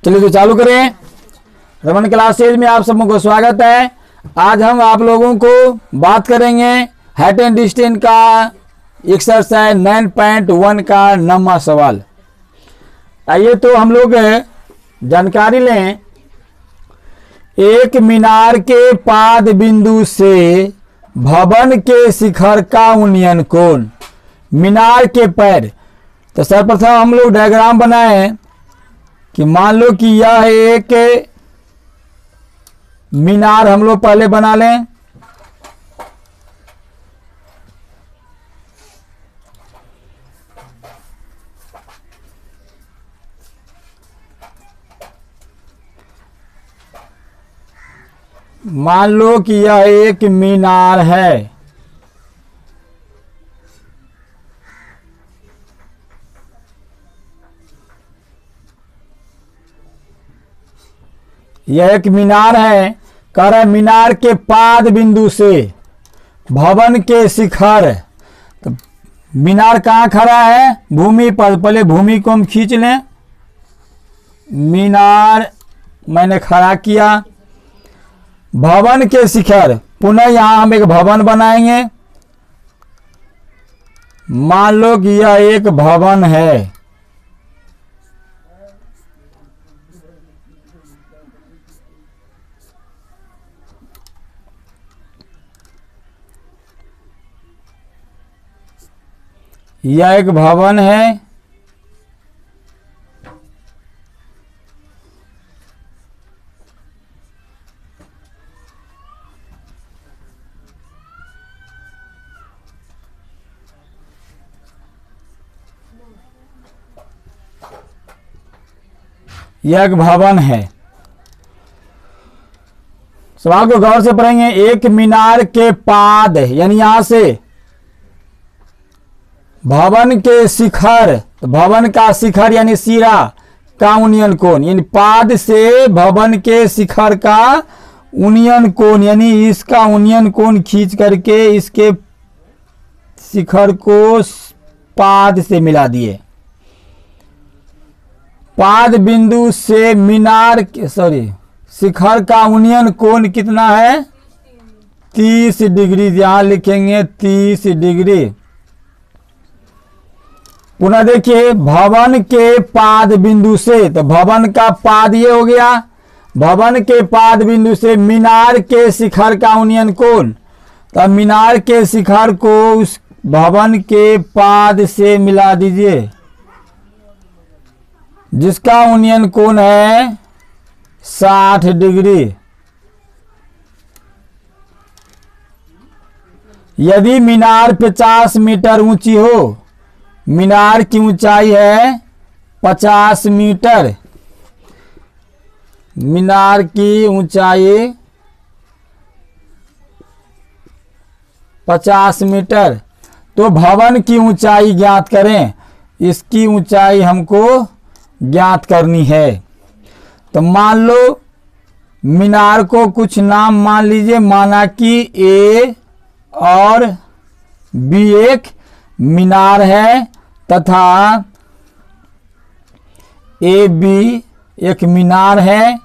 चलिए तो चालू करें। रमन क्लासेज में आप सबों को स्वागत है। आज हम आप लोगों को बात करेंगे हाइट एंड डिस्टेंस का एक्सरसाइज 9.1 का 9वां सवाल। आइए तो हम लोग जानकारी लें। एक मीनार के पाद बिंदु से भवन के शिखर का उन्नयन कोण। मीनार के पैर, तो सर्वप्रथम हम लोग डायग्राम बनाए कि मान लो कि यह एक मीनार हम लोग पहले बना लें। मान लो कि यह एक मीनार है। यह एक मीनार है। कह रहा है मीनार के पाद बिंदु से भवन के शिखर। तो मीनार कहाँ खड़ा है? भूमि पर। पहले भूमि को हम खींच लें। मीनार मैंने खड़ा किया। भवन के शिखर, पुनः यहां हम एक भवन बनाएंगे। मान लो कि यह एक भवन है। यह एक भवन है। यह एक भवन है। सवाल को गौर से पढ़ेंगे। एक मीनार के पाद, यानी यहां से भवन के शिखर, तो भवन का शिखर यानी सिरा का उन्नयन कोण, यानी पाद से भवन के शिखर का उन्नयन कोण, यानी इसका उन्नयन कोण खींच करके इसके शिखर को पाद से मिला दिए। पाद बिंदु से मीनार के शिखर का उन्नयन कोण कितना है? 30 डिग्री। यहां लिखेंगे 30 डिग्री। पुनः देखिए, भवन के पाद बिंदु से, तो भवन का पाद ये हो गया। भवन के पाद बिंदु से मीनार के शिखर का उन्नयन कोण, तो मीनार के शिखर को उस भवन के पाद से मिला दीजिए, जिसका उन्नयन कोण है 60 डिग्री। यदि मीनार 50 मीटर ऊंची हो, मीनार की ऊंचाई है 50 मीटर, मीनार की ऊंचाई 50 मीटर, तो भवन की ऊंचाई ज्ञात करें। इसकी ऊंचाई हमको ज्ञात करनी है। तो मान लो मीनार को कुछ नाम मान लीजिए, माना कि ए और बी एक मीनार है तथा ए बी एक मीनार है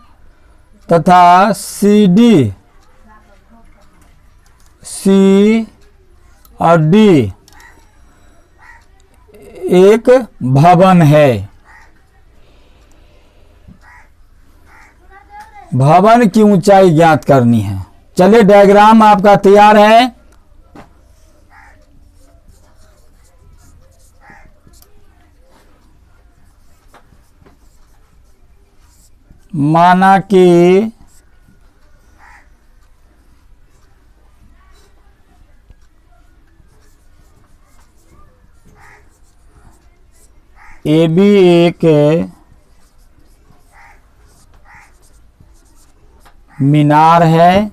तथा सी और डी एक भवन है। भवन की ऊंचाई ज्ञात करनी है। चलिए, डायग्राम आपका तैयार है। माना कि ए बी एक मीनार है।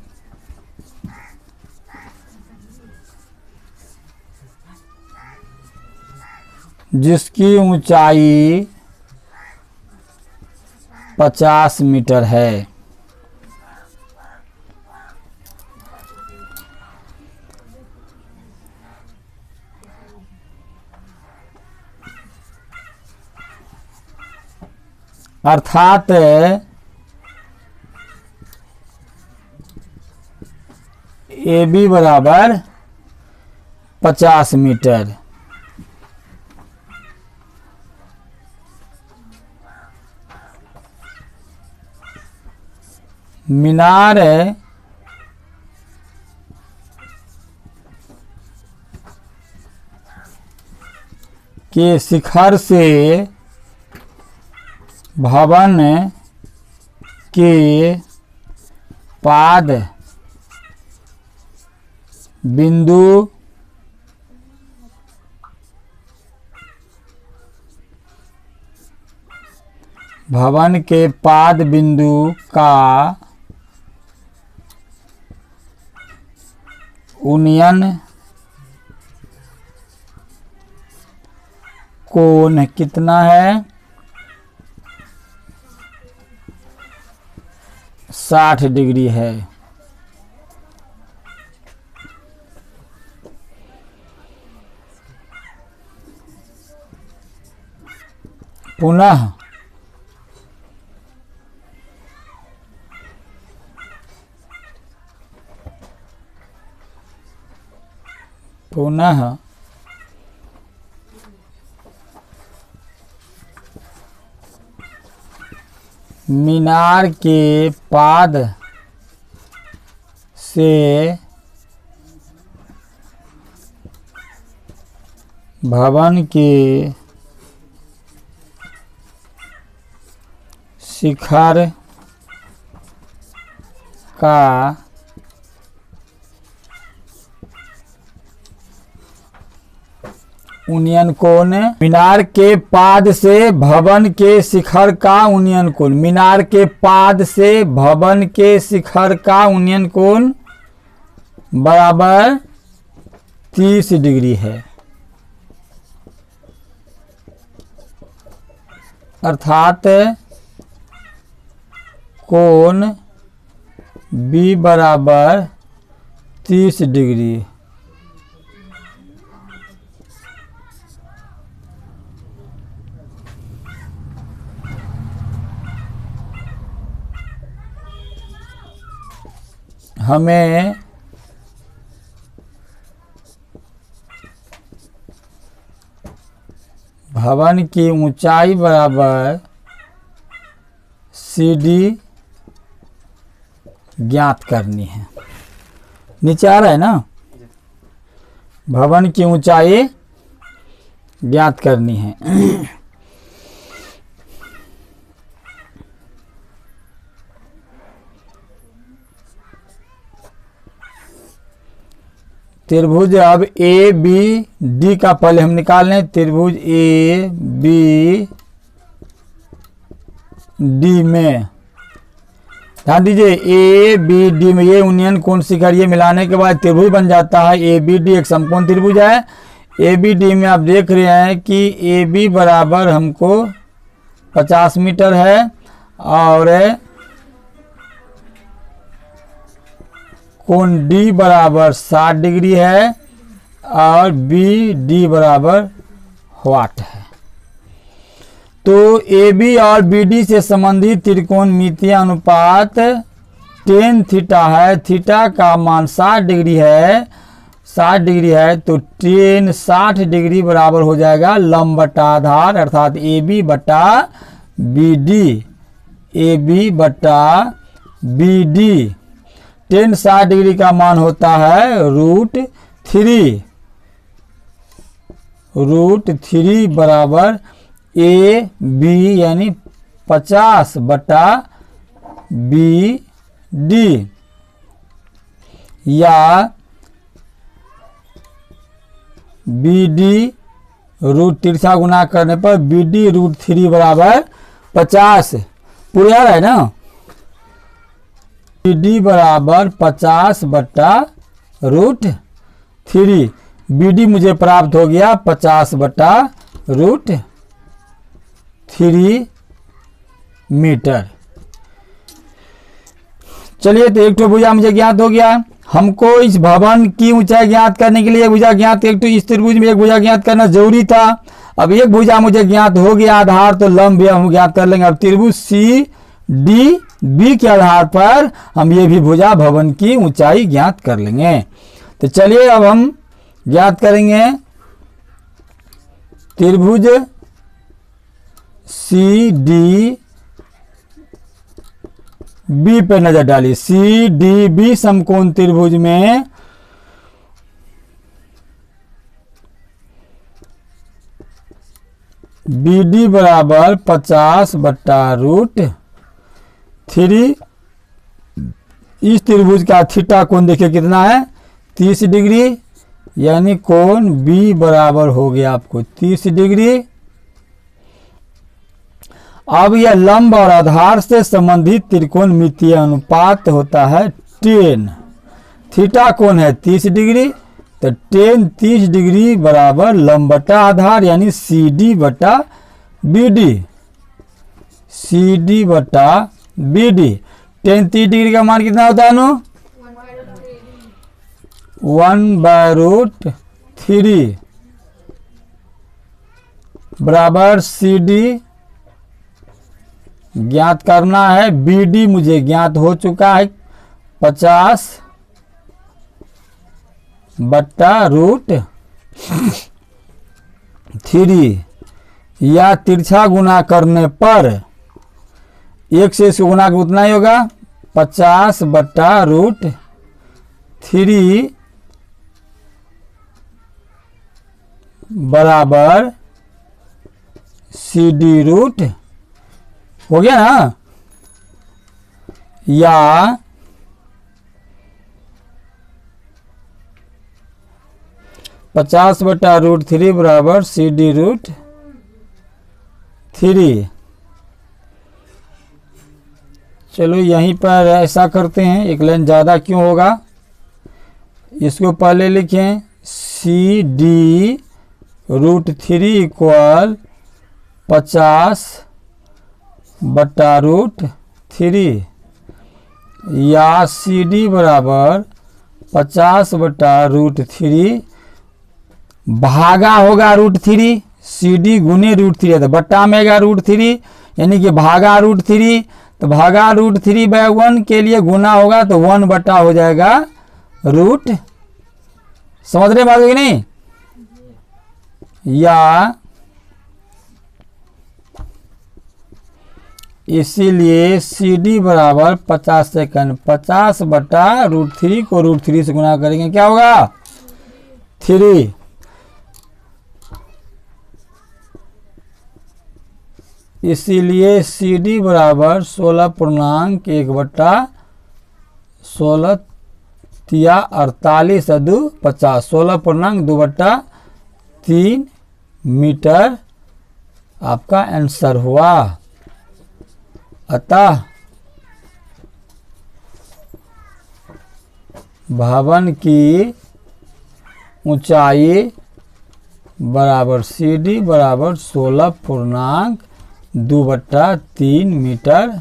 जिसकी ऊंचाई 50 मीटर है। अर्थात AB बराबर 50 मीटर। मीनार के शिखर से भवन के पाद बिंदु भवन के पाद बिंदु का यूनियन कोण कितना है? 60 डिग्री है। पुनः मीनार के पाद से भवन के शिखर का यूनियन कोण। मीनार के पाद से भवन के शिखर का यूनियन कोण। मीनार के पाद से भवन के शिखर का यूनियन कोण बराबर 30 डिग्री है। अर्थात कोण B बराबर 30 डिग्री। हमें भवन की ऊंचाई बराबर CD ज्ञात करनी है। नीचे आ रहा है ना? भवन की ऊंचाई ज्ञात करनी है। त्रिभुज अब ए बी डी का पहले हम निकाल लें। त्रिभुज ए बी डी में ध्यान दीजिए, ए बी डी में ये यूनियन कोण शिखर ये मिलाने के बाद त्रिभुज बन जाता है। ए बी डी एक समकोण त्रिभुज है। ए बी डी में आप देख रहे हैं कि ए बी बराबर हमको 50 मीटर है और कोण डी बराबर 60 डिग्री है और बी डी बराबर वाट है। तो ए बी और बी डी से संबंधित त्रिकोणमितीय अनुपात tan थीटा है। थीटा का मान 60 डिग्री है। 60 डिग्री है तो tan 60 डिग्री बराबर हो जाएगा लंब बटा आधार अर्थात ए बी बटा बी डी। ए बी बटा बी डी। tan 60 डिग्री का मान होता है √3। √3 बराबर ए बी यानी 50 बटा बी डी या बी डी √3 गुना करने पर बी डी √3 बराबर 50 पूरे आ रहा है ना। बी डी बराबर 50 बटा √3। बी डी मुझे प्राप्त हो गया 50 बटा √3 मीटर। चलिए तो एक तो भुजा मुझे ज्ञात हो गया। हमको इस भवन की ऊंचाई ज्ञात करने के लिए एक भुजा ज्ञात, एक तो इस त्रिभुज में एक भुजा ज्ञात करना जरूरी था। अब एक भुजा मुझे ज्ञात हो गया आधार, तो लंब भी हम ज्ञात कर लेंगे। अब त्रिभुज सी डी बी के आधार पर हम ये भी भुजा भवन की ऊंचाई ज्ञात कर लेंगे। तो चलिए अब हम ज्ञात करेंगे त्रिभुज सी डी बी पे नजर डालिए। सी डी बी समकोण त्रिभुज में बी डी बराबर 50/√3। इस त्रिभुज का थीटा कोण देखिए कितना है, 30 डिग्री, यानी कोण बी बराबर हो गया आपको 30 डिग्री। अब यह लंब और आधार से संबंधित त्रिकोणमितीय अनुपात होता है 10। थीटा कोण है 30 डिग्री, तो 10 30 डिग्री बराबर लंब बटा आधार यानी सी डी बटा बी डी। सी डी बटा बी डी। 10 30 डिग्री का मान कितना होता है नो? 1/√3 बराबर सी डी ज्ञात करना है। बी डी मुझे ज्ञात हो चुका है 50/√3। या तिरछा गुना करने पर 1 से इसको गुना कर उतना ही होगा 50/√3 बराबर सी डी रूट हो गया ना। या 50/√3 बराबर सी डी रूट 3। चलो यहीं पर ऐसा करते हैं, एक लाइन ज़्यादा क्यों होगा, इसको पहले लिखें सी डी √3 इक्वल 50/√3 या सी डी बराबर 50/√3 भागा होगा √3। सी डी गुने √3 है तो बट्टा में आएगा √3 यानी कि भागा √3। तो भागा √3/1 के लिए गुना होगा तो 1 बटा हो जाएगा रूट। समझ रहे बात कि नहीं। या इसीलिए सी डी बराबर 50 सेकंड 50/√3 को √3 से गुना करेंगे क्या होगा 3। इसीलिए सी डी बराबर 16.1/16 तिया 48 2 50 16.2/3 मीटर आपका आंसर हुआ। अतः भवन की ऊंचाई बराबर सी डी बराबर 16.2/3 मीटर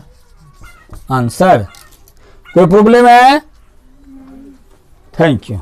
आंसर। कोई प्रॉब्लम है? Thank you.